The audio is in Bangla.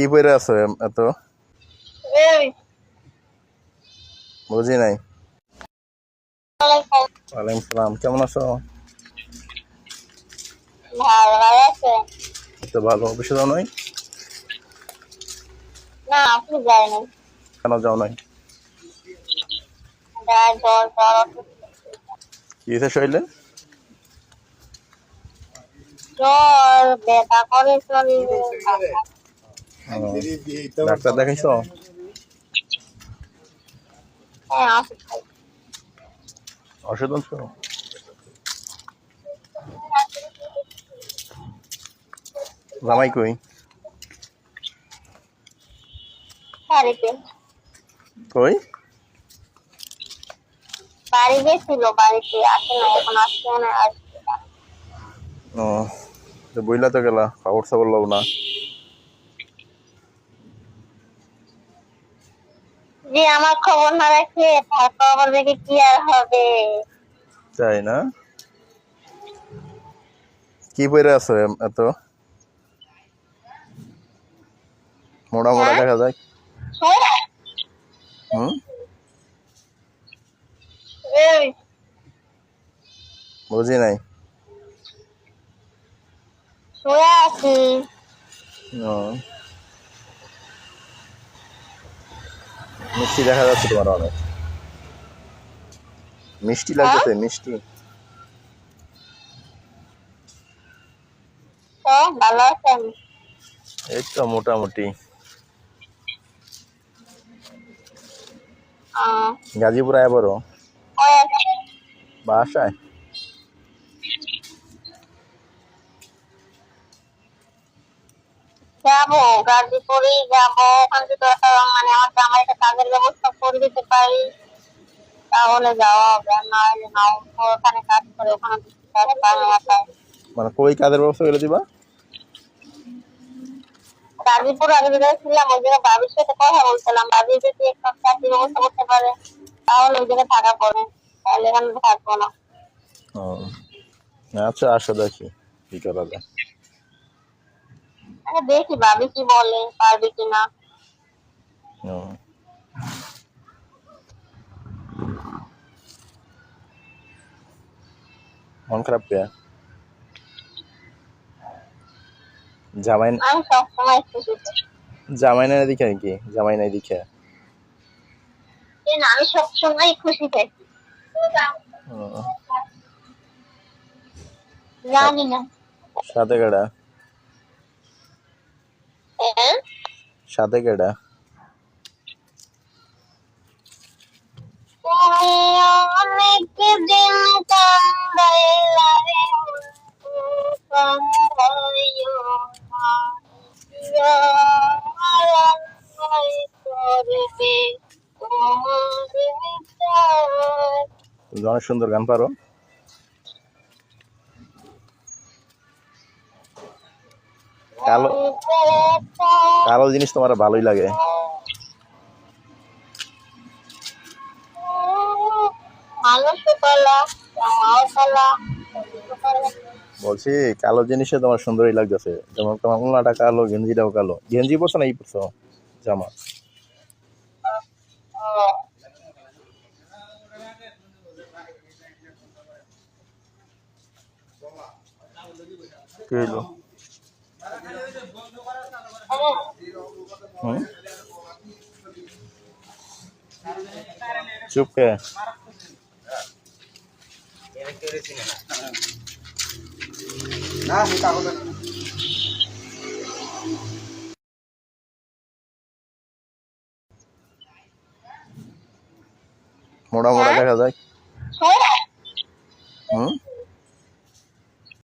কি পরে আছো এত? এই বুঝি নাই। ওয়ালাইকুম ওয়ালাইকুম সালাম। কেমন আছো? ভালো আছে? তো ভালো। অফিসে যাও নাই? না আপনি যায়নি। কেন যাও নাই? জ্বর জ্বর কি হয়েছে শরীরে? জ্বর ব্যথা করে শরীরে। ডাক্তার দেখাইছো? হ্যাঁ ওষুধ খাই। ওষুধ আনছো? জামাই কই? বাড়িতে কই? বাড়ি গেছিল, বাড়িতে আসে না, এখন আসছে না। আসবে না। ও, তো বইলা তো গেলা, খবর সবর লও না। যে আমার খবর না রাখে তার খবর দেখে কি আর হবে? তাই না? কি পরে আছো এত? মোটা মোটা হ্যাঁ দেখা যায়। শোয়া হুম, এই বুঝি নাই। শোয়া আছি। ও, মিষ্টি দেখা যাচ্ছে তোমার অনেক। মিষ্টি হ্যাঁ লাগতেছে, মিষ্টি। তো ভালো আছেন? এই তো মোটামুটি। গাজীপুর আয় বড় কই আছে? বাসায়। যাবো, গাজীপুরেই যাবো। ওখান থেকে মানে আমার জামাইকে কাজের ব্যবস্থা করে দিতে পারি তাহলে যাওয়া হবে, না হলে নাও। ও ওখানে কাজ করে, ওখানে কাজ পায় না পায়। মানে কই কাজের ব্যবস্থা করে দিবা? গাজীপুর আগে যেখানে ছিলাম ওই জায়গায় ভাবির সাথে কথা বলছিলাম, ভাবি যদি একটা চাকরির ব্যবস্থা করতে পারে তাহলে ওই জায়গায় থাকা পড়ে, তাহলে এখানে থাকবো না। ও, আচ্ছা আসো দেখি কি করা যায়। আরে দেখি ভাবি কি বলে, পারবে কিনা। ও, মন খারাপ কে? জামাই আমি সবসময় খুশিতে। জামাই নাই দেখে নাকি? জামাই নাই দেখে? আমি সবসময় খুশি থাকি। ও, জানি না। সাথে কেডা? হ্যাঁ সাথে কেডা? তুমি অনেক দিন কান্দাইলা রে, কান্দাইও না। আমার আল্লাহ করবে তোমার বিচার। তুমি অনেক সুন্দর গান পারো। কালো কালো জিনিস তোমার ভালোই লাগে। মানুষও কালা, জামাও কালা। বলছি কালো জিনিসে তোমার সুন্দরই লাগতেছে, যেমন তোমার উন্নাটা কালো, গেঞ্জিটাও কালো। গেঞ্জি পরছো না এই পরছো? জামা? কি হইলো? হুম, চুপ কে? মোটা মোটা হ্যাঁ দেখা যায়।